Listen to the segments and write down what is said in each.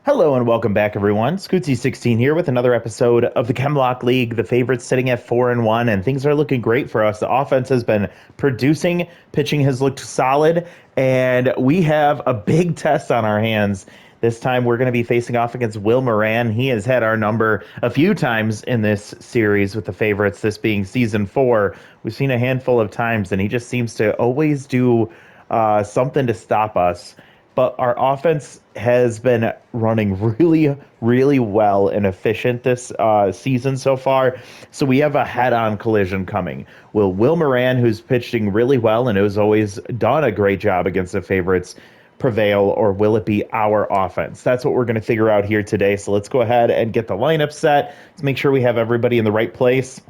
Hello and welcome back, everyone. Scootsy16 here with another episode of the Chem Lock League. The favorites sitting at 4-1, and things are looking great for us. The offense has been producing, pitching has looked solid, and we have a big test on our hands. This time we're going to be facing off against Will Moran. He has had our number a few times in this series with the favorites, this being season 4. We've seen a handful of times, and he just seems to always do something to stop us. But our offense has been running really, really well and efficient this season so far. So we have a head-on collision coming. Will Moran, who's pitching really well and has always done a great job against the favorites, prevail, or will it be our offense? That's what we're going to figure out here today. So let's go ahead and get the lineup set. Let's make sure we have everybody in the right place.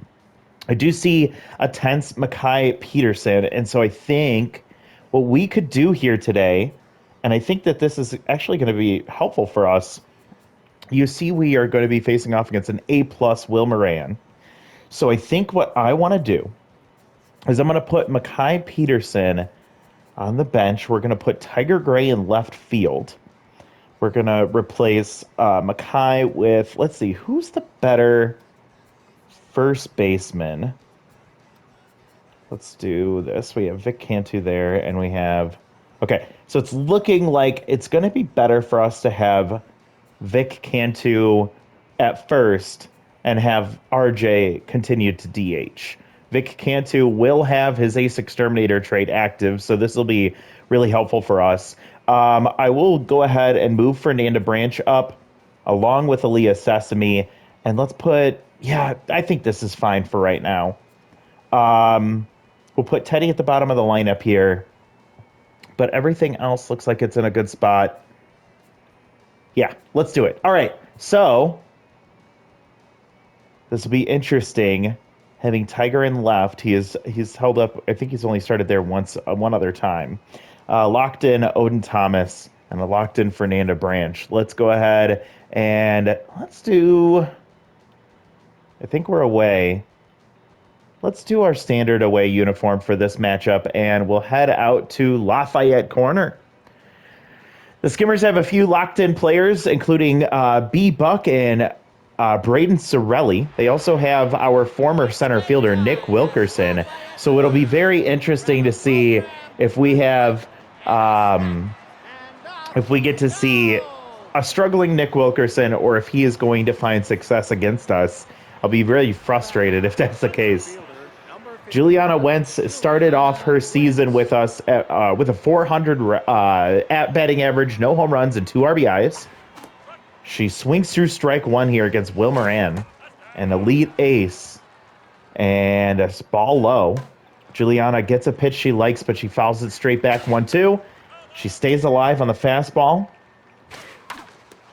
I do see a tense Mackay Peterson, and so I think what we could do here today, and I think that this is actually going to be helpful for us. You see, we are going to be facing off against an A-plus Will Moran. So I think what I want to do is I'm going to put Mackay Peterson on the bench. We're going to put Tiger Gray in left field. We're going to replace Mackay with, let's see, who's the better first baseman? Let's do this. We have Vic Cantu there, and we have... Okay, so it's looking like it's going to be better for us to have Vic Cantu at first and have RJ continue to DH. Vic Cantu will have his Ace Exterminator trait active, so this will be really helpful for us. I will go ahead and move Fernanda Branch up along with Aaliyah Sesame, and let's put... Yeah, I think this is fine for right now. We'll put Teddy at the bottom of the lineup here. But everything else looks like it's in a good spot. Yeah, let's do it. All right, so this will be interesting. Having Tiger in left, he's held up. I think he's only started there once, one other time. Locked in Odin Thomas and a locked in Fernanda Branch. Let's go ahead and let's do. I think we're away. Let's do our standard away uniform for this matchup, and we'll head out to Lafayette Corner. The Skimmers have a few locked-in players, including B-Buck and Braden Sorelli. They also have our former center fielder, Nick Wilkerson. So it'll be very interesting to see if we have, if we get to see a struggling Nick Wilkerson, or if he is going to find success against us. I'll be really frustrated if that's the case. Juliana Wentz started off her season with us with a 400 at batting average, no home runs, and 2 RBIs. She swings through strike one here against Will Moran, an elite ace, and a ball low. Juliana gets a pitch she likes, but she fouls it straight back 1-2. She stays alive on the fastball.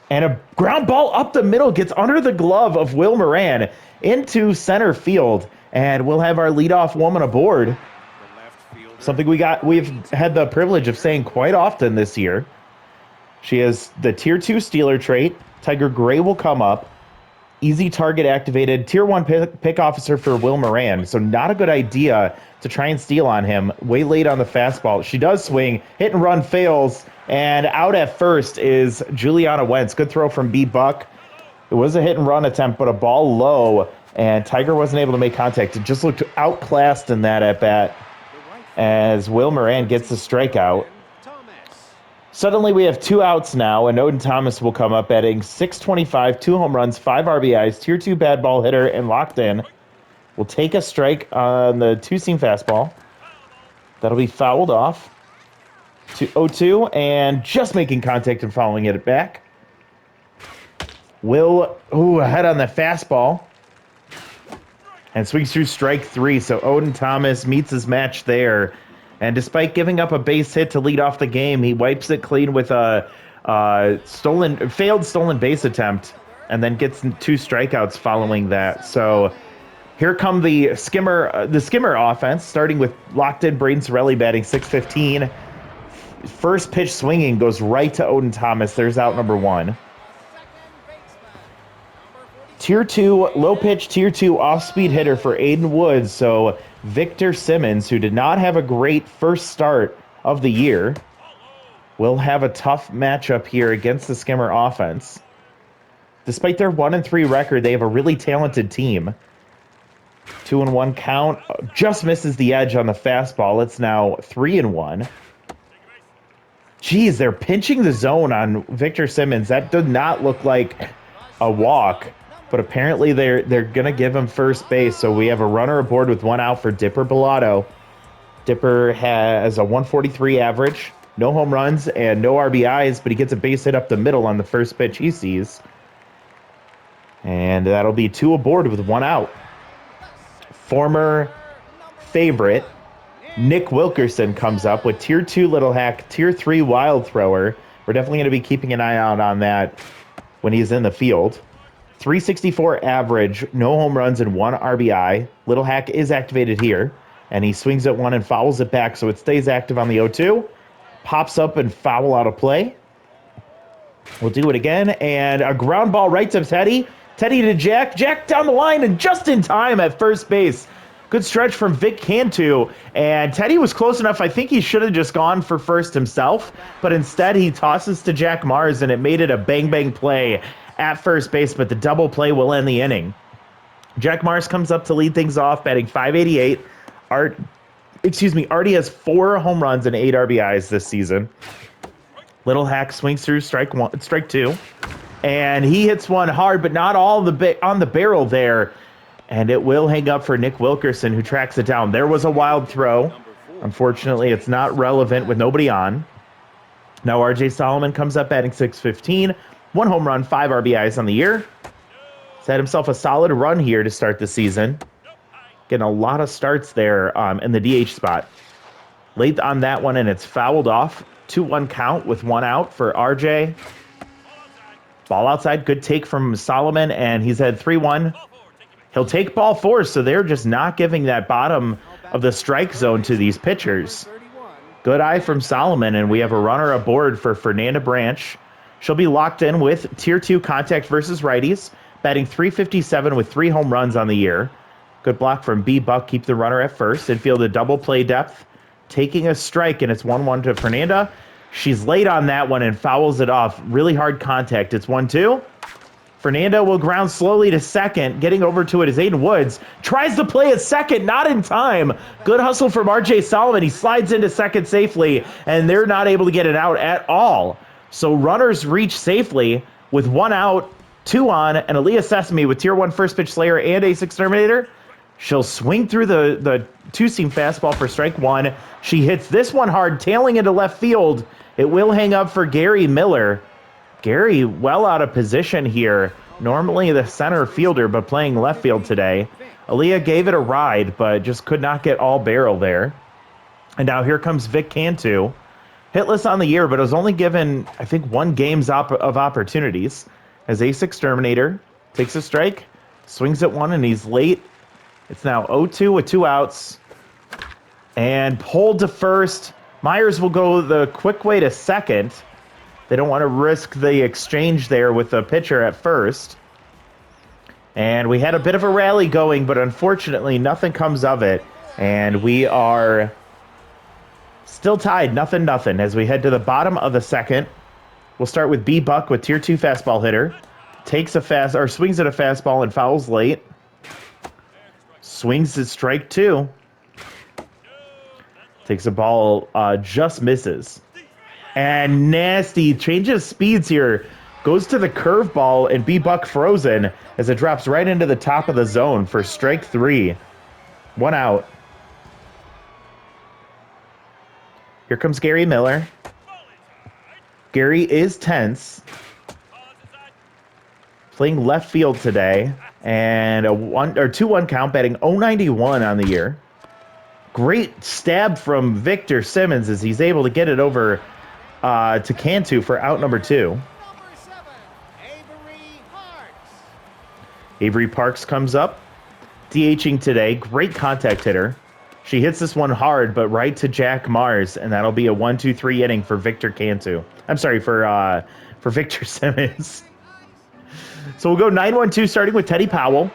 And a ground ball up the middle gets under the glove of Will Moran into center field. And we'll have our leadoff woman aboard. Something we've had the privilege of saying quite often this year. She has the Tier 2 Stealer trait. Tiger Gray will come up. Easy target activated. Tier 1 pick officer for Will Moran. So not a good idea to try and steal on him. Way late on the fastball. She does swing. Hit and run fails. And out at first is Juliana Wentz. Good throw from B-Buck. It was a hit and run attempt, but a ball low. And Tiger wasn't able to make contact. It just looked outclassed in that at-bat as Will Moran gets the strikeout. Suddenly we have 2 outs now, and Odin Thomas will come up batting .625, 2 home runs, 5 RBIs, Tier 2 bad ball hitter, and locked in. Will take a strike on the 2-seam fastball. That'll be fouled off to 0-2, and just making contact and following it back. Will, ahead on the fastball. And swings through strike 3, so Odin Thomas meets his match there. And despite giving up a base hit to lead off the game, he wipes it clean with a failed stolen base attempt, and then gets 2 strikeouts following that. So here come the skimmer offense, starting with locked-in Braden Sorelli batting .615. First pitch swinging goes right to Odin Thomas. There's out number 1. Tier 2, low pitch, Tier 2 off-speed hitter for Aiden Woods. So Victor Simmons, who did not have a great first start of the year, will have a tough matchup here against the Skimmer offense. Despite their 1-3 record, they have a really talented team. 2-1 count, just misses the edge on the fastball. It's now 3-1. Geez, they're pinching the zone on Victor Simmons. That did not look like a walk, but apparently they're going to give him first base. So we have a runner aboard with 1 out for Dipper Bellato. Dipper has a 143 average, no home runs and no RBIs, but he gets a base hit up the middle on the first pitch he sees. And that'll be 2 aboard with 1 out. Former favorite Nick Wilkerson comes up with Tier 2 Little Hack, Tier 3 Wild Thrower. We're definitely going to be keeping an eye out on that when he's in the field. 364 average, no home runs and 1 RBI. Little Hack is activated here, and he swings at 1 and fouls it back, so it stays active on the 0-2. Pops up and foul out of play. We'll do it again, and a ground ball right to Teddy. Teddy to Jack. Jack down the line, and just in time at first base. Good stretch from Vic Cantu, and Teddy was close enough. I think he should have just gone for first himself, but instead he tosses to Jack Mars, and it made it a bang-bang play at first base, but the double play will end the inning. Jack Mars comes up to lead things off, batting .588. Artie has 4 home runs and 8 RBIs this season. Little Hack swings through strike 2, and he hits one hard, but not all on the barrel there. And it will hang up for Nick Wilkerson, who tracks it down. There was a wild throw. Unfortunately, it's not relevant with nobody on. Now RJ Solomon comes up batting .615. 1 home run, 5 RBIs on the year. He's had himself a solid run here to start the season. Getting a lot of starts there in the DH spot. Late on that one, and it's fouled off. 2-1 count with 1 out for RJ. Ball outside, good take from Solomon, and he's had 3-1. He'll take ball 4, so they're just not giving that bottom of the strike zone to these pitchers. Good eye from Solomon, and we have a runner aboard for Fernanda Branch. She'll be locked in with Tier 2 contact versus righties, batting .357 with 3 home runs on the year. Good block from B-Buck, keep the runner at first. Infield a double play depth, taking a strike, and it's 1-1 to Fernanda. She's late on that one and fouls it off. Really hard contact. It's 1-2. Fernando will ground slowly to second. Getting over to it is Aiden Woods. Tries to play at second, not in time. Good hustle from RJ Solomon. He slides into second safely, and they're not able to get it out at all. So runners reach safely with 1 out, 2 on, and Aaliyah Sesame with Tier 1 first pitch Slayer and Ace Exterminator. She'll swing through the 2-seam fastball for strike 1. She hits this one hard, tailing into left field. It will hang up for Gary Miller. Gary well out of position here. Normally the center fielder, but playing left field today. Aaliyah gave it a ride, but just could not get all barrel there. And now here comes Vic Cantu. Hitless on the year, but was only given, I think, 1 game's of opportunities. As Ace Exterminator takes a strike, swings at 1, and he's late. It's now 0-2 with 2 outs. And pulled to first. Myers will go the quick way to second. They don't want to risk the exchange there with the pitcher at first. And we had a bit of a rally going, but unfortunately nothing comes of it. And we are still tied, 0-0, as we head to the bottom of the second. We'll start with B-Buck with Tier 2 fastball hitter. Swings at a fastball and fouls late. Swings at strike 2. Takes a ball, just misses. And nasty, changes speeds here. Goes to the curveball, and B-Buck frozen as it drops right into the top of the zone for strike 3. 1 out. Here comes Gary Miller. Gary is tense. Playing left field today. And a 2-1 count, batting .091 on the year. Great stab from Victor Simmons as he's able to get it over to Cantu for out number 2. Avery Parks comes up, DHing today. Great contact hitter. She hits this one hard, but right to Jack Mars, and that'll be a 1-2-3 inning for Victor Cantu. I'm sorry, for Victor Simmons. So we'll go 9-1-2, starting with Teddy Powell.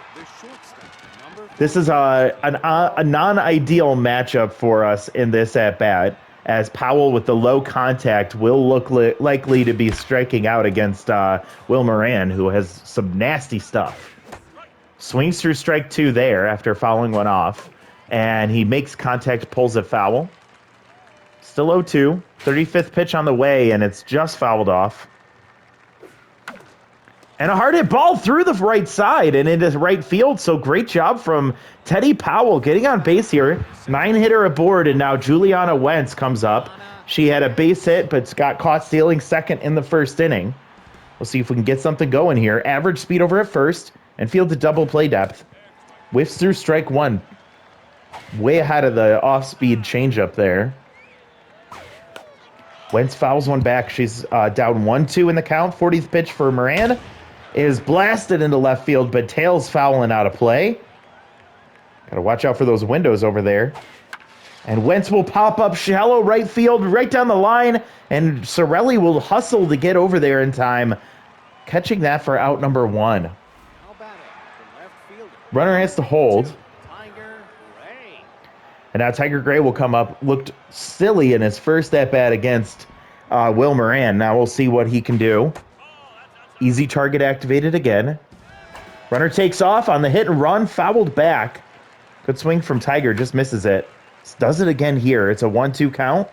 This is a non-ideal matchup for us in this at-bat. as Powell with the low contact will look likely to be striking out against Will Moran, who has some nasty stuff. Swings through strike 2 there after fouling one off, and he makes contact, pulls it foul. Still 0-2, 35th pitch on the way, and it's just fouled off. And a hard hit ball through the right side and into right field, so great job from Teddy Powell getting on base here. 9-hitter aboard, and now Juliana Wentz comes up. She had a base hit, but got caught stealing second in the first inning. We'll see if we can get something going here. Average speed over at first, and field to double play depth. Whiffs through strike 1. Way ahead of the off-speed changeup there. Wentz fouls one back. She's down 1-2 in the count. 40th pitch for Moran is blasted into left field, but tails fouling out of play. Got to watch out for those windows over there. And Wentz will pop up shallow right field, right down the line, and Sorelli will hustle to get over there in time, catching that for out number 1. Runner has to hold. And now Tiger Gray will come up. Looked silly in his first at-bat against Will Moran. Now we'll see what he can do. Easy target activated again. Runner takes off on the hit and run, fouled back. Good swing from Tiger, just misses it. Does it again here. It's a 1-2 count.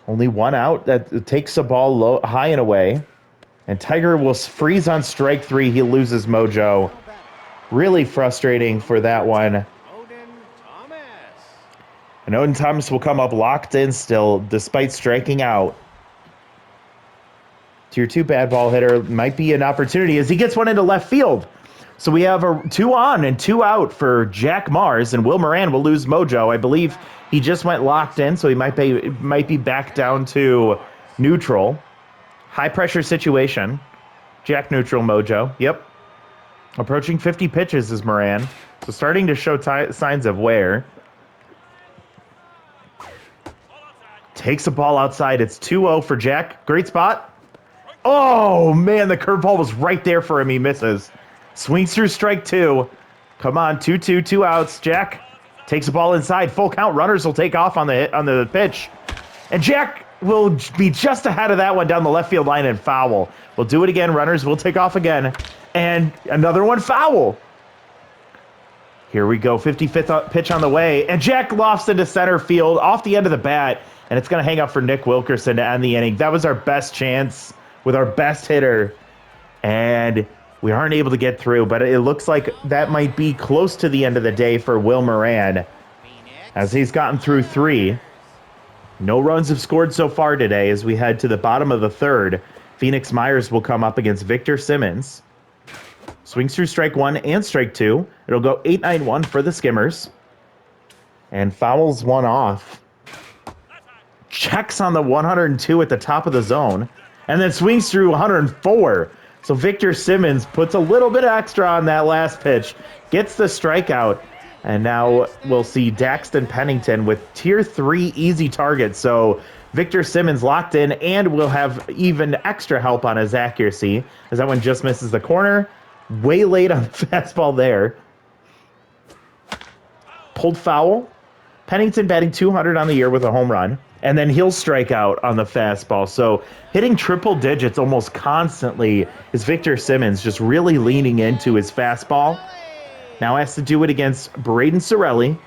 Only one out. That takes the ball low, high and away. And Tiger will freeze on strike 3. He loses mojo. Really frustrating for that one. And Odin Thomas will come up locked in still, despite striking out. Tier 2 bad ball hitter might be an opportunity as he gets one into left field. So we have a 2 on and 2 out for Jack Mars, and Will Moran will lose mojo. I believe he just went locked in, so he might be back down to neutral. High pressure situation. Jack neutral mojo. Yep. Approaching 50 pitches is Moran. So starting to show signs of wear. Takes the ball outside. It's 2-0 for Jack. Great spot. Oh, man, the curveball was right there for him. He misses. Swings through strike 2. Come on, 2-2, 2 outs. Jack takes the ball inside. Full count. Runners will take off on the pitch. And Jack will be just ahead of that one down the left field line and foul. We'll do it again. Runners will take off again. And another one foul. Here we go. 55th pitch on the way. And Jack lofts into center field off the end of the bat. And it's going to hang up for Nick Wilkerson to end the inning. That was our best chance with our best hitter. And we aren't able to get through. But it looks like that might be close to the end of the day for Will Moran, as he's gotten through 3. No runs have scored so far today as we head to the bottom of the 3rd. Phoenix Myers will come up against Victor Simmons. Swings through strike 1 and strike 2. It'll go 8-9-1 for the Skimmers. And fouls one off. Checks on the 102 at the top of the zone. And then swings through 104. So Victor Simmons puts a little bit extra on that last pitch. Gets the strikeout. And now we'll see Daxton Pennington with tier 3 easy targets. So Victor Simmons locked in, and will have even extra help on his accuracy, as that one just misses the corner. Way late on the fastball there. Pulled foul. Pennington batting 200 on the year with a home run. And then he'll strike out on the fastball. So hitting triple digits almost constantly is Victor Simmons, just really leaning into his fastball. Now has to do it against Braden Sorelli.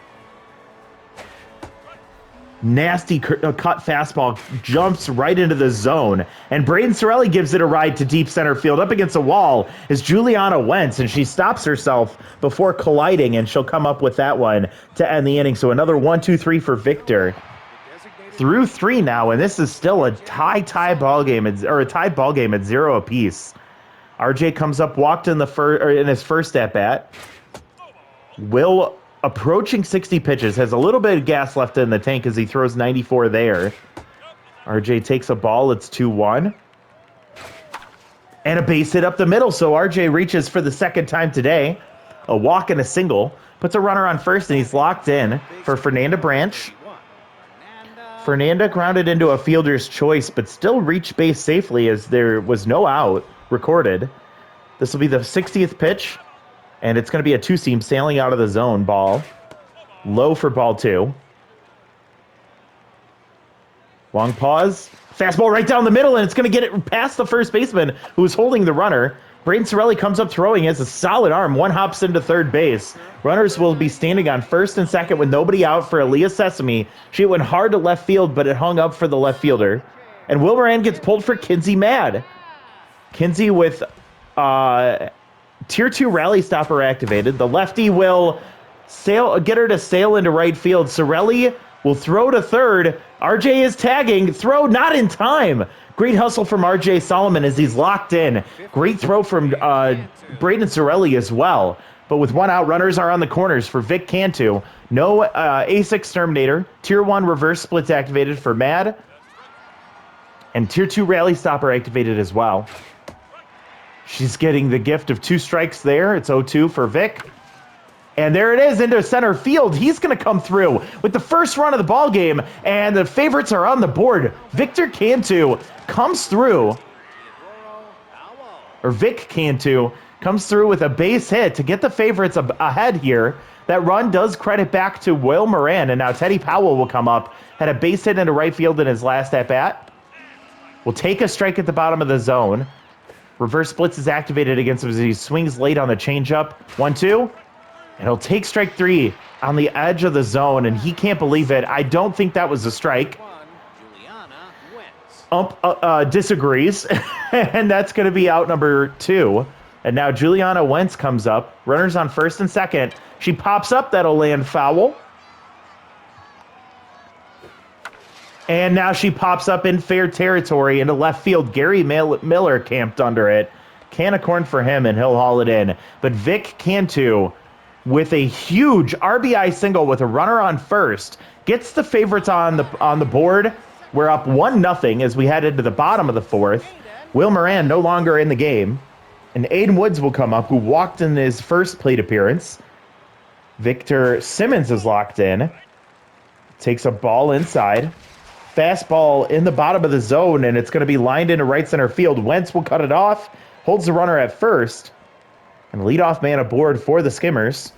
Nasty cut fastball jumps right into the zone. And Braden Sorelli gives it a ride to deep center field. Up against the wall is Juliana Wentz, and she stops herself before colliding, and she'll come up with that one to end the inning. So another 1-2-3 for Victor. Through 3 now, and this is still a tie ball game, or a tied ball game at 0 apiece. RJ comes up, walked in his first at bat. Will, approaching 60 pitches, has a little bit of gas left in the tank as he throws 94 there. RJ takes a ball. It's 2-1. And a base hit up the middle, so RJ reaches for the second time today. A walk and a single. Puts a runner on first, and he's locked in for Fernanda Branch. Fernanda grounded into a fielder's choice, but still reached base safely as there was no out recorded. This will be the 60th pitch. And it's going to be a 2-seam sailing out of the zone ball. Low for ball 2. Long pause. Fastball right down the middle, and it's going to get it past the first baseman who was holding the runner. Braden Sorelli comes up throwing. He has a solid arm. One hops into third base. Runners will be standing on first and second with nobody out for Aaliyah Sesame. She went hard to left field, but it hung up for the left fielder. And Will Moran gets pulled for Kinsey Mad. Kinsey with Tier 2 rally stopper activated. The lefty will get her to sail into right field. Sorelli will throw to third. RJ is tagging. Throw not in time. Great hustle from RJ Solomon as he's locked in. Great throw from Braden Sorelli as well. But with one out, runners are on the corners for Vic Cantu. No Ace Exterminator. Tier 1 reverse splits activated for Mad. And Tier 2 rally stopper activated as well. She's getting the gift of 2 strikes there. It's 0-2 for Vic. And there it is into center field. He's going to come through with the first run of the ball game, and the favorites are on the board. Victor Cantu comes through, or Vic Cantu comes through with a base hit to get the favorites ahead here. That run does credit back to Will Moran, and now Teddy Powell will come up. Had a base hit into right field in his last at-bat. Will take a strike at the bottom of the zone. Reverse splits is activated against him as he swings late on the changeup. 1-2. And he'll take strike 3 on the edge of the zone, and he can't believe it. I don't think that was a strike. Disagrees, and that's going to be out number 2. And now Juliana Wentz comes up. Runners on first and second. She pops up. That'll land foul. And now she pops up in fair territory into left field. Gary Miller camped under it. Can of corn for him, and he'll haul it in. But Vic Cantu, with a huge RBI single with a runner on first, gets the favorites on the board. We're up 1-0 as we head into the bottom of the 4th. Will Moran no longer in the game. And Aiden Woods will come up, who walked in his first plate appearance. Victor Simmons is locked in. Takes a ball inside. Fastball in the bottom of the zone, and it's going to be lined into right center field. Wentz will cut it off, holds the runner at first, and leadoff man aboard for the Skimmers.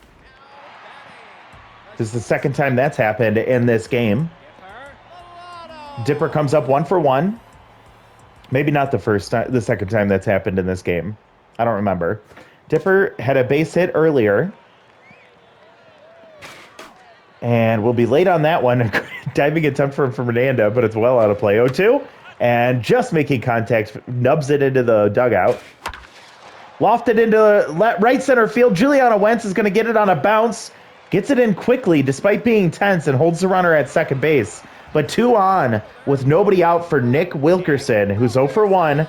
This is the second time that's happened in this game. Dipper comes up 1-for-1. Maybe not the second time that's happened in this game. I don't remember. Dipper had a base hit earlier. And we'll be late on that one. Diving attempt from Fernanda, but it's well out of play. 0-2. And just making contact, nubs it into the dugout. Lofted into right center field. Juliana Wentz is going to get it on a bounce. Gets it in quickly despite being tense and holds the runner at second base. But 2 on with nobody out for Nick Wilkerson, who's 0-for-1.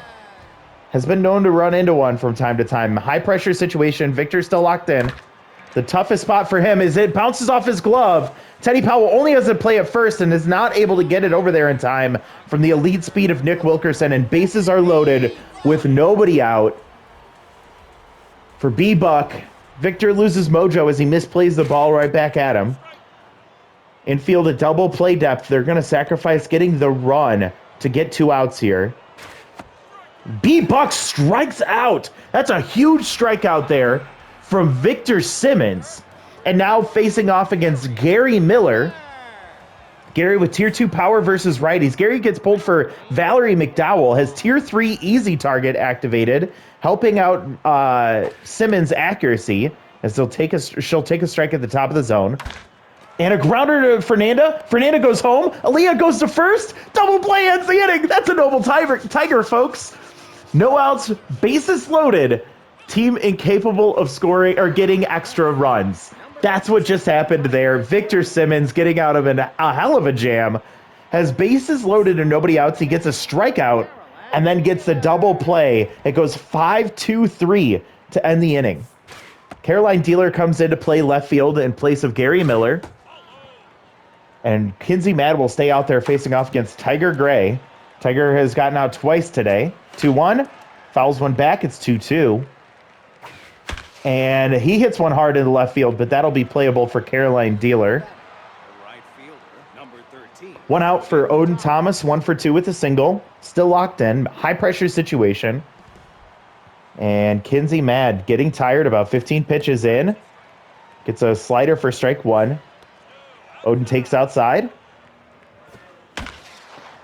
Has been known to run into one from time to time. High pressure situation. Victor's still locked in. The toughest spot for him is it bounces off his glove. Teddy Powell only has to play at first and is not able to get it over there in time from the elite speed of Nick Wilkerson, and bases are loaded with nobody out. For B-Buck, Victor loses mojo as he misplays the ball right back at him. Infield at double play depth. They're going to sacrifice getting the run to get 2 outs here. B-Buck strikes out. That's a huge strikeout there from Victor Simmons. And now facing off against Gary Miller. Gary with Tier 2 power versus righties. Gary gets pulled for Valerie McDowell. Has Tier 3 easy target activated, helping out Simmons' accuracy as she'll take a strike at the top of the zone. And a grounder to Fernanda. Fernanda goes home. Aaliyah goes to first. Double play ends the inning. That's a noble tiger, folks. No outs, bases loaded. Team incapable of scoring or getting extra runs. That's what just happened there. Victor Simmons getting out of a hell of a jam. Has bases loaded and nobody outs. He gets a strikeout and then gets the double play. It goes 5-2-3 to end the inning. Caroline Dealer comes in to play left field in place of Gary Miller. And Kinsey Mad will stay out there facing off against Tiger Gray. Tiger has gotten out twice today. 2-1. Fouls one back. It's 2-2. And he hits one hard in the left field, but that'll be playable for Caroline Dealer. One out for Odin Thomas, 1-for-2 with a single. Still locked in. High pressure situation. And Kinsey Mad getting tired, about 15 pitches in. Gets a slider for strike 1. Odin takes outside.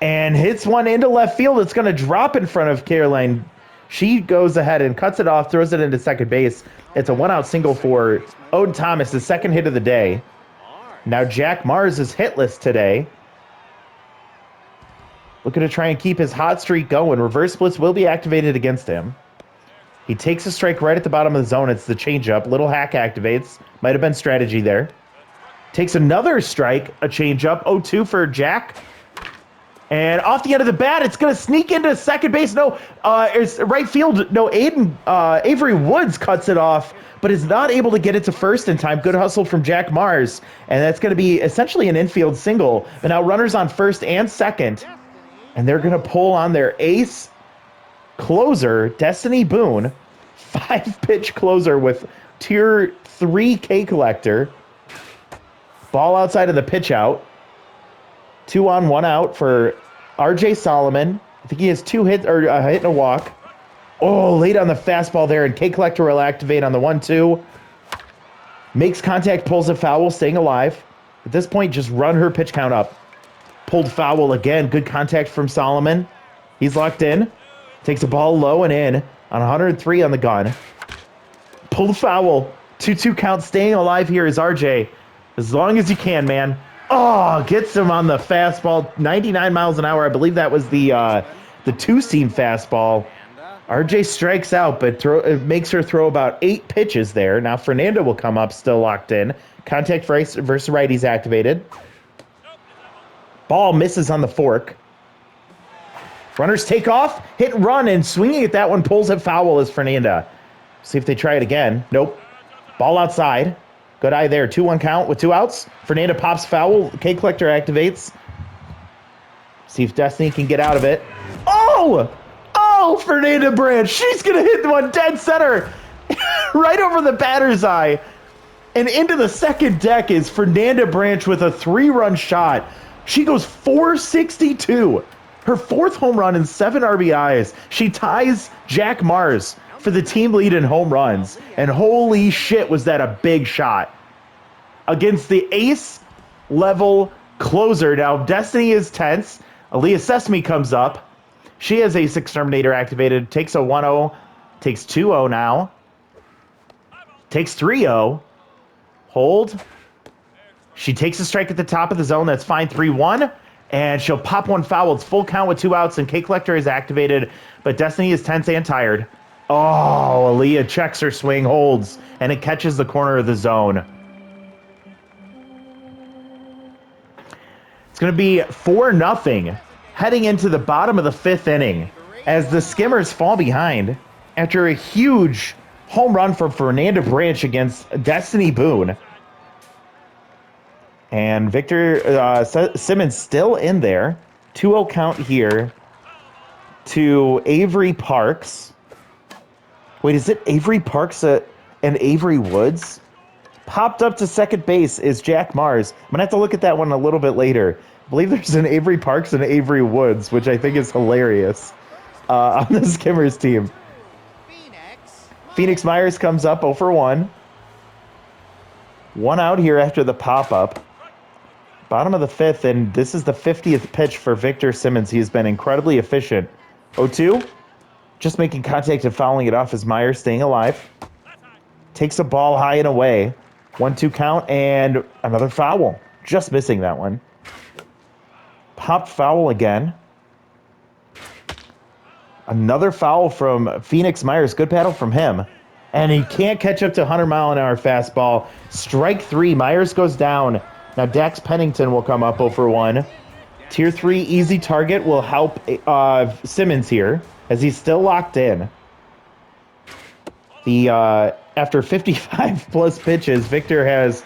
and hits one into left field. It's going to drop in front of Caroline. She goes ahead and cuts it off, throws it into second base. It's a one-out single for Odin Thomas, the second hit of the day. Now Jack Mars is hitless today. Looking to try and keep his hot streak going. Reverse splits will be activated against him. He takes a strike right at the bottom of the zone. It's the changeup. Little hack activates. Might have been strategy there. Takes another strike, a changeup. 0-2 for Jack. And off the end of the bat, it's going to sneak into second base. No, it's right field. No, Avery Woods cuts it off, but is not able to get it to first in time. Good hustle from Jack Mars. And that's going to be essentially an infield single. But now runners on first and second. And they're going to pull on their ace closer, Destiny Boone. 5-pitch closer with tier 3 K collector. Ball outside of the pitch out. 2 on, 1 out for RJ Solomon. I think he has 2 hits, or a hit and a walk. Oh, late on the fastball there, and K Collector will activate on the 1-2. Makes contact, pulls a foul, staying alive. At this point, just run her pitch count up. Pulled foul again. Good contact from Solomon. He's locked in. Takes a ball low and in on 103 on the gun. Pulled foul. 2-2 count, staying alive here is RJ. As long as you can, man. Oh, gets him on the fastball, 99 miles an hour. I believe that was the two-seam fastball. RJ strikes out, but it makes her throw about 8 pitches there. Now Fernando will come up, still locked in. Contact versus righties activated. Ball misses on the fork. Runners take off, hit and run, and swinging at that one pulls it foul is Fernanda. See if they try it again. Nope. Ball outside. Good eye there. 2-1 count with 2 outs. Fernanda pops foul. K Collector activates. See if Destiny can get out of it. Oh! Oh, Fernanda Branch. She's going to hit one dead center. Right over the batter's eye. And into the second deck is Fernanda Branch with a 3-run shot. She goes 462. Her 4th home run and 7 RBIs. She ties Jack Mars for the team lead in home runs. And holy shit, was that a big shot. Against the ace-level closer. Now, Destiny is tense. Aaliyah Sesame comes up. She has Ace Exterminator activated. Takes a 1-0. Takes 2-0 now. Takes 3-0. Hold. She takes a strike at the top of the zone. That's fine. 3-1. And she'll pop one foul. It's full count with 2 outs, and K Collector is activated. But Destiny is tense and tired. Oh, Aaliyah checks her swing, holds, and it catches the corner of the zone. It's going to be 4-0 heading into the bottom of the 5th inning as the Skimmers fall behind after a huge home run from Fernanda Branch against Destiny Boone. And Victor Simmons still in there. 2-0 count here to Avery Parks. Wait, is it Avery Parks and Avery Woods? Popped up to second base is Jack Mars. I'm going to have to look at that one a little bit later. I believe there's an Avery Parks and Avery Woods, which I think is hilarious on the Skimmers team. Phoenix Myers comes up 0-for-1. 1 out here after the pop-up. Bottom of the 5th, and this is the 50th pitch for Victor Simmons. He has been incredibly efficient. 0-2. Just making contact and fouling it off as Myers staying alive. Takes a ball high and away. 1-2 count and another foul. Just missing that one. Pop foul again. Another foul from Phoenix Myers. Good battle from him. And he can't catch up to 100-mile-an-hour fastball. Strike 3. Myers goes down. Now Dax Pennington will come up 0-for-1. Tier 3 easy target will help Simmons here, as he's still locked in. After 55-plus pitches, Victor has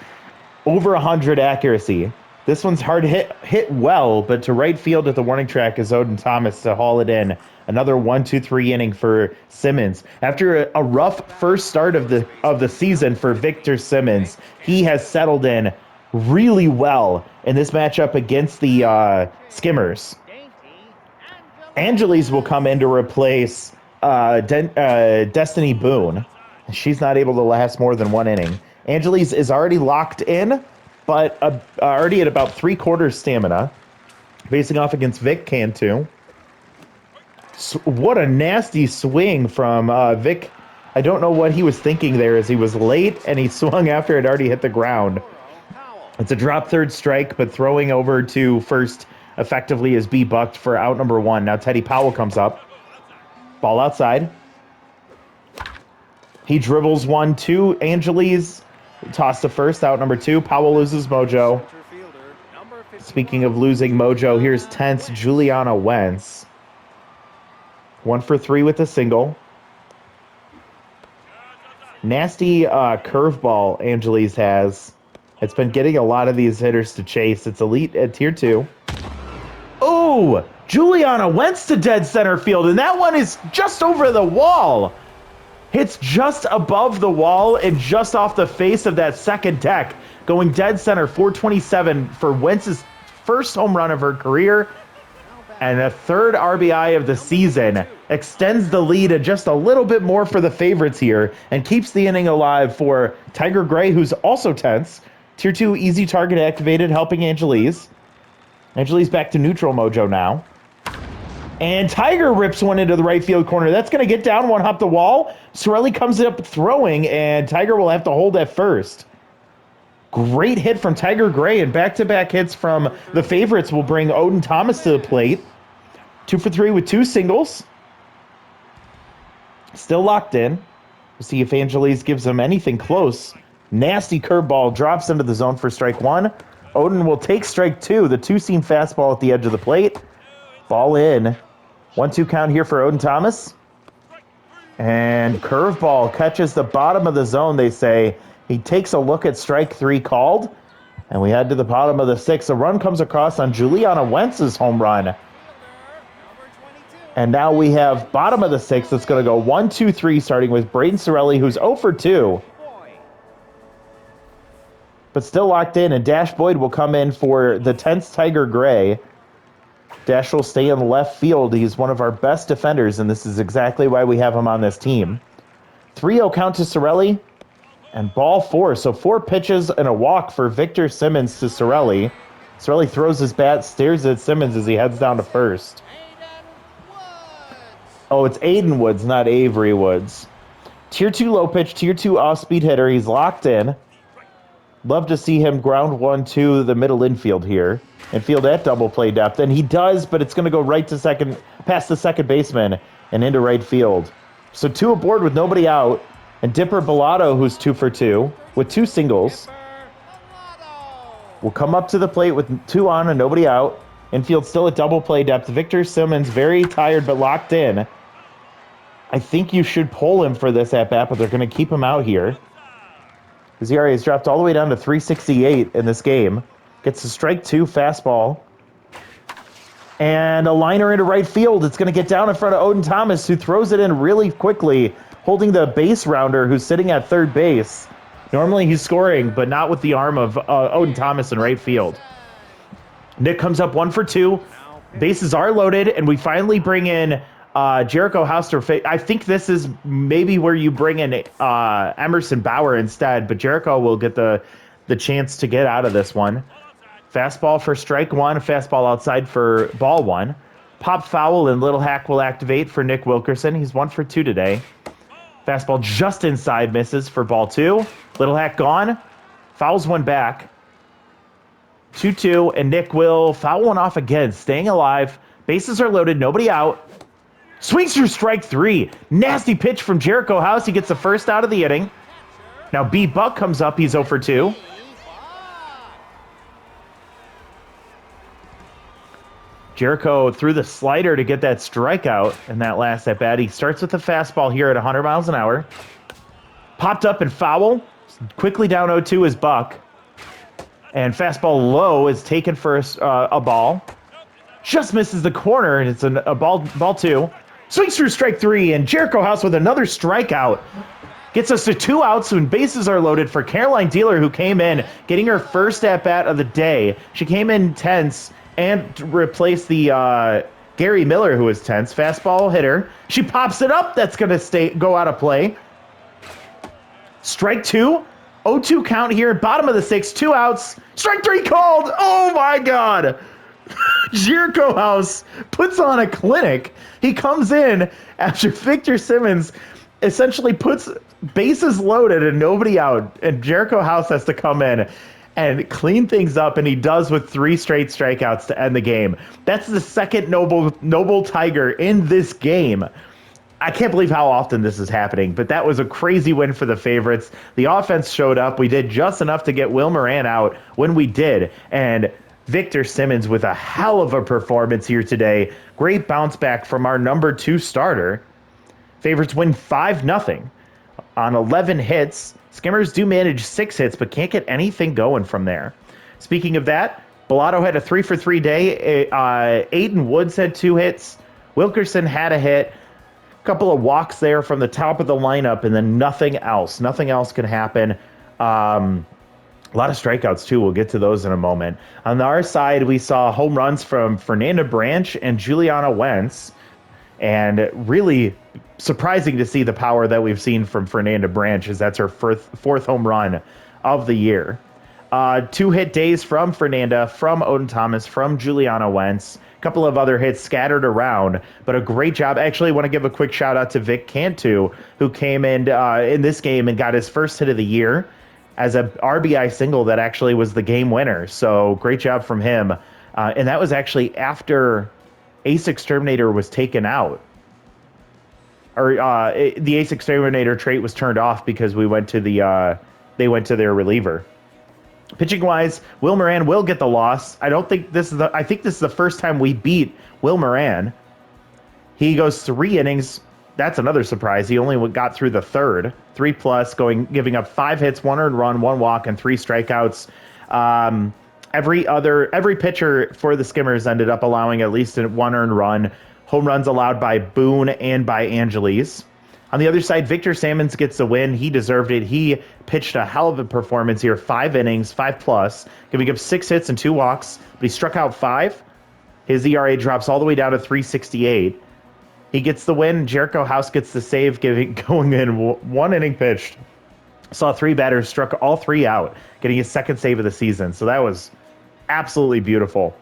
over 100 accuracy. This one's hard hit well, but to right field at the warning track is Odin Thomas to haul it in. Another 1-2-3 inning for Simmons. After a rough first start of the season for Victor Simmons, he has settled in really well in this matchup against the Skimmers. Angeles will come in to replace Destiny Boone. She's not able to last more than 1 inning. Angeles is already locked in, but already at about 3/4 stamina. Facing off against Vic Cantu. What a nasty swing from Vic. I don't know what he was thinking there as he was late and he swung after it already hit the ground. It's a drop third strike, but throwing over to first effectively is B bucked for out number 1. Now Teddy Powell comes up. Ball outside. He dribbles 1-2. Angeles toss to first, out number 2. Powell loses mojo. Speaking of losing mojo, here's tense Juliana Wentz. 1 for 3 with a single. Nasty curveball Angeles has. It's been getting a lot of these hitters to chase. It's elite at tier 2. Oh, Juliana Wentz to dead center field, and that one is just over the wall. Hits just above the wall and just off the face of that second deck. Going dead center, 427 for Wentz's first home run of her career. And a third RBI of the season. Extends the lead just a little bit more for the favorites here and keeps the inning alive for Tiger Gray, who's also tense. Tier 2 easy target activated, helping Angeles. Angeles back to neutral mojo now. And Tiger rips one into the right field corner. That's going to get down, one hop the wall. Sorelli comes up throwing, and Tiger will have to hold at first. Great hit from Tiger Gray, and back-to-back hits from the favorites will bring Odin Thomas to the plate. 2 for 3 with 2 singles. Still locked in. We'll see if Angeles gives him anything close. Nasty curveball drops into the zone for strike 1. Odin will take strike 2, the two-seam fastball at the edge of the plate. Ball in. 1-2 count here for Odin Thomas. And curveball catches the bottom of the zone, they say. He takes a look at strike 3 called. And we head to the bottom of the 6th. A run comes across on Juliana Wentz's home run. And now we have bottom of the 6th. It's going to go 1-2-3, starting with Braden Sorelli, who's 0 for 2. But still locked in, and Dash Boyd will come in for the tense Tiger Gray. Dash will stay in left field. He's one of our best defenders, and this is exactly why we have him on this team. 3-0 count to Sorelli, and ball 4. So 4 pitches and a walk for Victor Simmons to Sorelli. Sorelli throws his bat, stares at Simmons as he heads down to first. Oh, it's Aiden Woods, not Avery Woods. Tier 2 low pitch, Tier 2 off-speed hitter. He's locked in. Love to see him ground 1 to the middle infield here and field at double play depth. And he does, but it's going to go right to second, past the second baseman and into right field. So 2 aboard with nobody out. And Dipper Bellotto, who's 2 for 2 with 2 singles, will come up to the plate with 2 on and nobody out. Infield still at double play depth. Victor Simmons, very tired but locked in. I think you should pull him for this at-bat, but they're going to keep him out here. His ERA has dropped all the way down to 3.68 in this game. Gets a strike 2 fastball. And a liner into right field. It's going to get down in front of Odin Thomas, who throws it in really quickly, holding the base rounder who's sitting at third base. Normally he's scoring, but not with the arm of Odin Thomas in right field. Nick comes up 1 for 2. Bases are loaded, and we finally bring in Jericho Hauster. I think this is maybe where you bring in Emerson Bauer instead, but Jericho will get the chance to get out of this one. Fastball for strike 1, fastball outside for ball 1. Pop foul and Little Hack will activate for Nick Wilkerson. He's 1 for 2 today. Fastball just inside, misses for ball 2. Little Hack gone. Fouls one back. 2-2, and Nick will foul one off again, staying alive. Bases are loaded, nobody out. Swings through strike 3. Nasty pitch from Jericho House. He gets the first out of the inning. Now B Buck comes up. He's 0 for 2. Jericho threw the slider to get that strikeout in that last at bat. He starts with the fastball here at 100 miles an hour. Popped up and foul. Quickly down 0-2 is Buck. And fastball low is taken for a ball. Just misses the corner, and it's a ball 2. Swings through strike 3, and Jericho House with another strikeout. Gets us to 2 outs when bases are loaded for Caroline Dealer, who came in, getting her first at-bat of the day. She came in tense and replaced the Gary Miller, who was tense. Fastball hitter. She pops it up. That's going to go out of play. Strike 2. 0-2 count here. Bottom of the 6th. 2 outs. Strike 3 called. Oh, my God. Jericho House puts on a clinic. He comes in after Victor Simmons essentially puts bases loaded and nobody out, and Jericho House has to come in and clean things up, and he does with 3 straight strikeouts to end the game. That's the second Noble Tiger in this game. I can't believe how often this is happening, but that was a crazy win for the favorites. The offense showed up. We did just enough to get Will Moran out when we did, and Victor Simmons with a hell of a performance here today. Great bounce back from our number 2 starter. Favorites win 5-0 on 11 hits. Skimmers do manage 6 hits, but can't get anything going from there. Speaking of that, Bellotto had a 3-for-3 day. Aiden Woods had 2 hits. Wilkerson had a hit. A couple of walks there from the top of the lineup, and then nothing else. Nothing else can happen. A lot of strikeouts, too. We'll get to those in a moment. On our side, we saw home runs from Fernanda Branch and Juliana Wentz, and really surprising to see the power that we've seen from Fernanda Branch, as that's her fourth home run of the year. 2 hit days from Fernanda, from Odin Thomas, from Juliana Wentz. A couple of other hits scattered around, but a great job. Actually, I want to give a quick shout out to Vic Cantu, who came in this game and got his first hit of the year as a RBI single that actually was the game winner. So great job from him. And that was actually after Ace Exterminator was taken out. Or the Ace Exterminator trait was turned off because we went to they went to their reliever. Pitching wise, Will Moran will get the loss. I think this is the first time we beat Will Moran. He goes 3 innings. That's another surprise. He only got through the third, 3+, giving up 5 hits, 1 earned run, 1 walk, and 3 strikeouts. Every pitcher for the Skimmers ended up allowing at least 1 earned run. Home runs allowed by Boone and by Angeles. On the other side, Victor Simmons gets the win. He deserved it. He pitched a hell of a performance here. 5 innings, 5+, giving up 6 hits and 2 walks, but he struck out 5. His ERA drops all the way down to 3.68. He gets the win. Jericho House gets the save, going in 1 inning pitched. Saw 3 batters, struck all 3 out, getting his 2nd save of the season. So that was absolutely beautiful.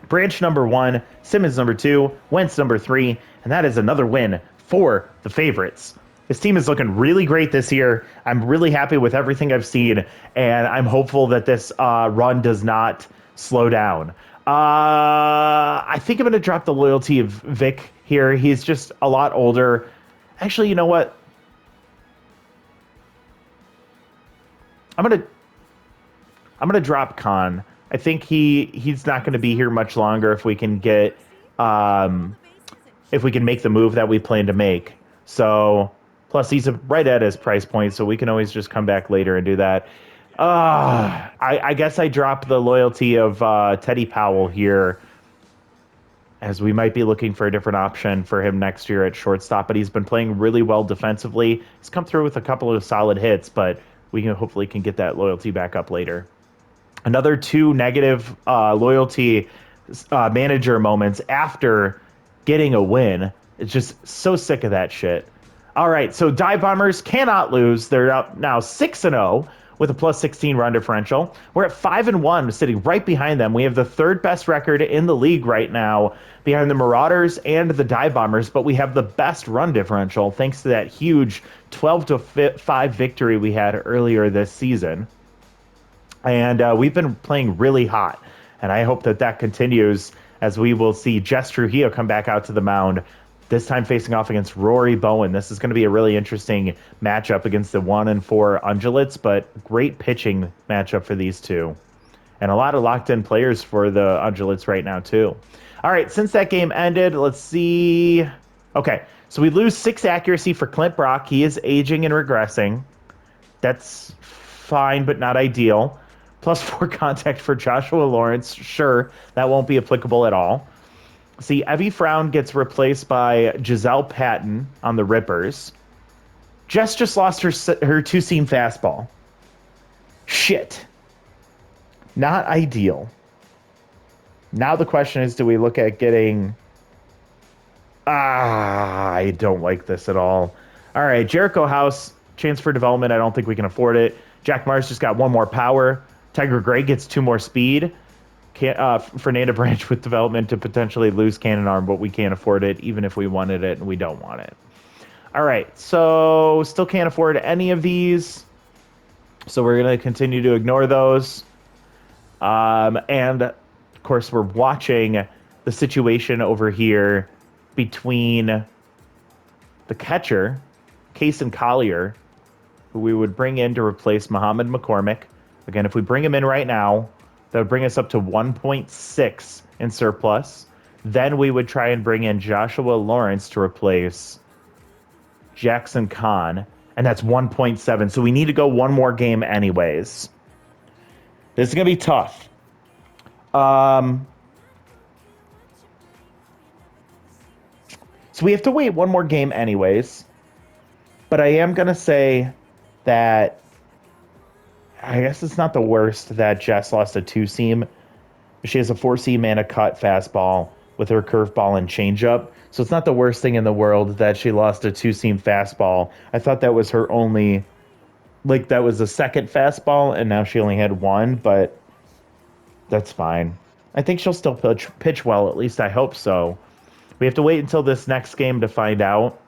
Branch number 1, Simmons number 2, Wentz number 3, and that is another win for the favorites. This team is looking really great this year. I'm really happy with everything I've seen, and I'm hopeful that this run does not slow down. I think I'm going to drop the loyalty of Vic here. He's just a lot older. Actually, you know what? I'm gonna drop Khan. I think he's not going to be here much longer if we can get if we can make the move that we plan to make. So plus he's right at his price point, so we can always just come back later and do that. I guess I drop the loyalty of Teddy Powell here, as we might be looking for a different option for him next year at shortstop, but he's been playing really well defensively. He's come through with a couple of solid hits, but we hopefully can get that loyalty back up later. Another 2 negative loyalty manager moments after getting a win. It's just so sick of that shit. All right, so Dive Bombers cannot lose. They're up now 6-0 with a +16 run differential. We're at 5-1, sitting right behind them. We have the 3rd best record in the league right now, behind the Marauders and the Dive Bombers, but we have the best run differential thanks to that huge 12-5 victory we had earlier this season. And we've been playing really hot, and I hope that continues, as we will see Jess Trujillo come back out to the mound, this time facing off against Rory Bowen. This is going to be a really interesting matchup against the 1-4 Undulates, but great pitching matchup for these two. And a lot of locked-in players for the Undulates right now, too. All right, since that game ended, let's see. Okay, so we lose 6 accuracy for Clint Brock. He is aging and regressing. That's fine, but not ideal. +4 contact for Joshua Lawrence. Sure, that won't be applicable at all. See, Evie Frown gets replaced by Giselle Patton on the Rippers. Jess just lost her two-seam fastball. Shit. Not ideal. Now the question is, do we look at getting... I don't like this at all. All right, Jericho House, chance for development. I don't think we can afford it. Jack Mars just got 1 more power. Tiger Gray gets 2 more speed. Fernanda Branch with development to potentially lose Cannon Arm, but we can't afford it, even if we wanted it, and we don't want it. All right, so still can't afford any of these, so we're going to continue to ignore those. And, of course, we're watching the situation over here between the catcher, Case and Collier, who we would bring in to replace Muhammad McCormick. Again, if we bring him in right now, that would bring us up to 1.6 in surplus. Then we would try and bring in Joshua Lawrence to replace Jackson Kahn, and that's 1.7. So we need to go one more game anyways. This is going to be tough. So we have to wait one more game anyways. But I am going to say that I guess it's not the worst that Jess lost a 2-seam. She has a 4-seam and a cut fastball with her curveball and changeup. So it's not the worst thing in the world that she lost a 2-seam fastball. I thought that was her only, like, that was the second fastball, and now she only had one, but that's fine. I think she'll still pitch well, at least I hope so. We have to wait until this next game to find out.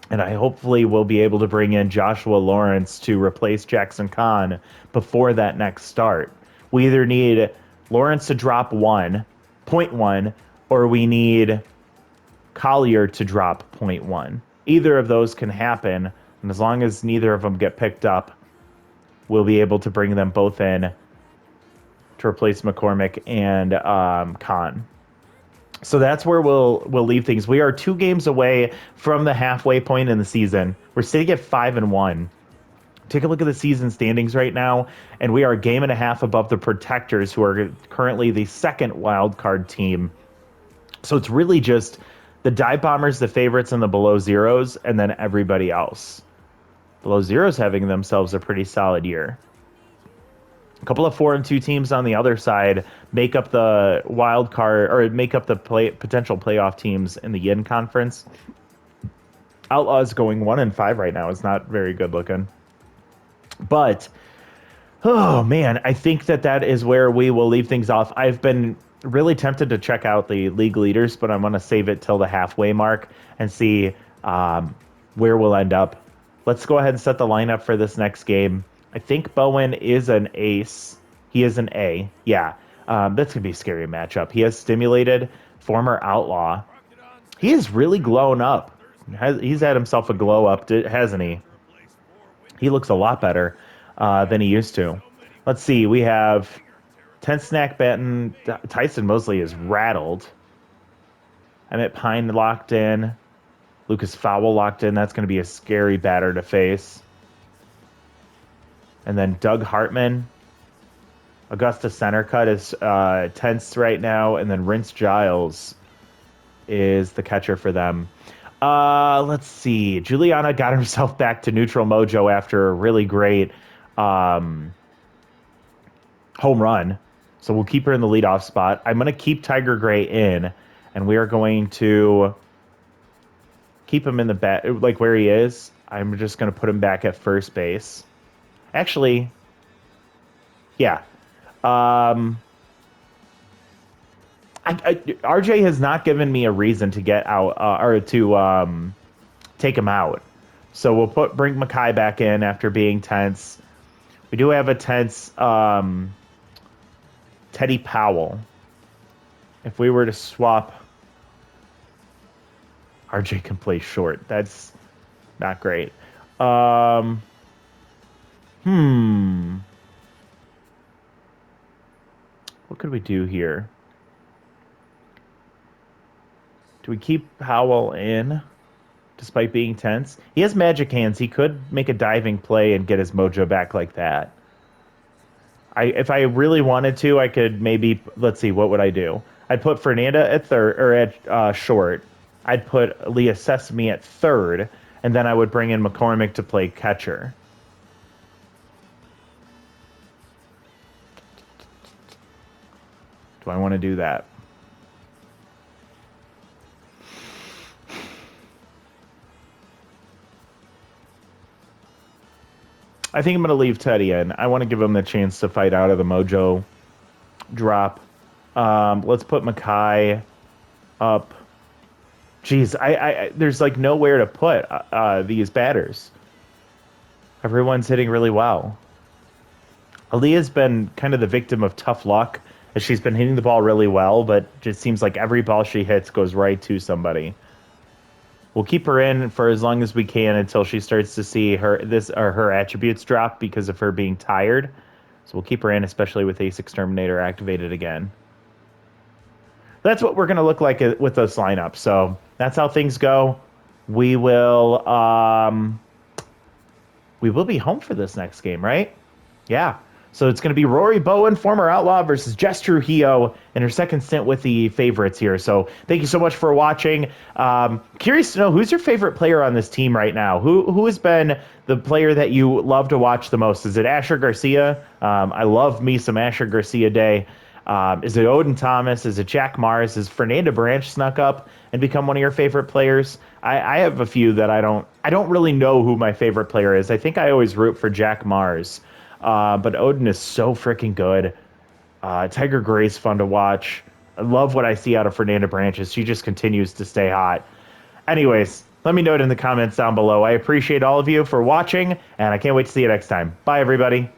And I hopefully will be able to bring in Joshua Lawrence to replace Jackson Kahn before that next start. We either need Lawrence to drop 1.1, or we need Collier to drop 0.1. Either of those can happen, and as long as neither of them get picked up, we'll be able to bring them both in to replace McCormick and Kahn. So that's where we'll leave things. We are 2 games away from the halfway point in the season. We're sitting at 5-1. Take a look at the season standings right now, and we are a game and a half above the Protectors, who are currently the second wild card team. So it's really just the Dive Bombers, the favorites, and the Below Zeros, and then everybody else. Below Zeros having themselves a pretty solid year. A couple of 4-2 teams on the other side make up the wild card, or make up the potential playoff teams in the Yin Conference. Outlaws going 1-5 right now is not very good looking. But, oh man, I think that is where we will leave things off. I've been really tempted to check out the league leaders, but I'm going to save it till the halfway mark and see where we'll end up. Let's go ahead and set the lineup for this next game. I think Bowen is an ace. He is an A. Yeah. That's going to be a scary matchup. He has stimulated, former outlaw. He has really glown up. He's had himself a glow up, hasn't he? He looks a lot better than he used to. Let's see. We have 10 Snack Benton. Tyson Mosley is rattled. Emmett Pine locked in. Lucas Fowle locked in. That's going to be a scary batter to face. And then Doug Hartman. Augusta Centercut is tense right now. And then Rince Giles is the catcher for them. Let's see. Juliana got herself back to neutral mojo after a really great home run. So we'll keep her in the leadoff spot. I'm going to keep Tiger Gray in. And we are going to keep him in the bat, like where he is. I'm just going to put him back at first base. Actually, yeah. RJ has not given me a reason to get out or to take him out. So we'll bring Mackay back in after being tense. We do have a tense Teddy Powell. If we were to swap, RJ can play short. That's not great. What could we do here? Do we keep Howell in despite being tense? He has magic hands. He could make a diving play and get his mojo back like that. If I really wanted to, I could maybe, let's see, what would I do? I'd put Fernanda at third, or at short. I'd put Leah Sesame at third, and then I would bring in McCormick to play catcher. Do I want to do that? I think I'm going to leave Teddy in. I want to give him the chance to fight out of the mojo drop. Let's put Makai up. Jeez, there's like nowhere to put these batters. Everyone's hitting really well. Aaliyah's been kind of the victim of tough luck, as she's been hitting the ball really well, but just seems like every ball she hits goes right to somebody. We'll keep her in for as long as we can until she starts to see her attributes drop because of her being tired. So we'll keep her in, especially with Ace Exterminator activated again. That's what we're going to look like with this lineup. So that's how things go. We will be home for this next game, right? Yeah. So it's going to be Rory Bowen, former Outlaw, versus Jess Trujillo in her second stint with the favorites here. So thank you so much for watching. Curious to know, who's your favorite player on this team right now? Who has been the player that you love to watch the most? Is it Asher Garcia? I love me some Asher Garcia Day. Is it Odin Thomas? Is it Jack Mars? Has Fernanda Branch snuck up and become one of your favorite players? I have a few that I don't really know who my favorite player is. I think I always root for Jack Mars. But Odin is so freaking good. Tiger Gray's fun to watch. I love what I see out of Fernanda Branches. She just continues to stay hot. Anyways, let me know it in the comments down below. I appreciate all of you for watching, and I can't wait to see you next time. Bye, everybody.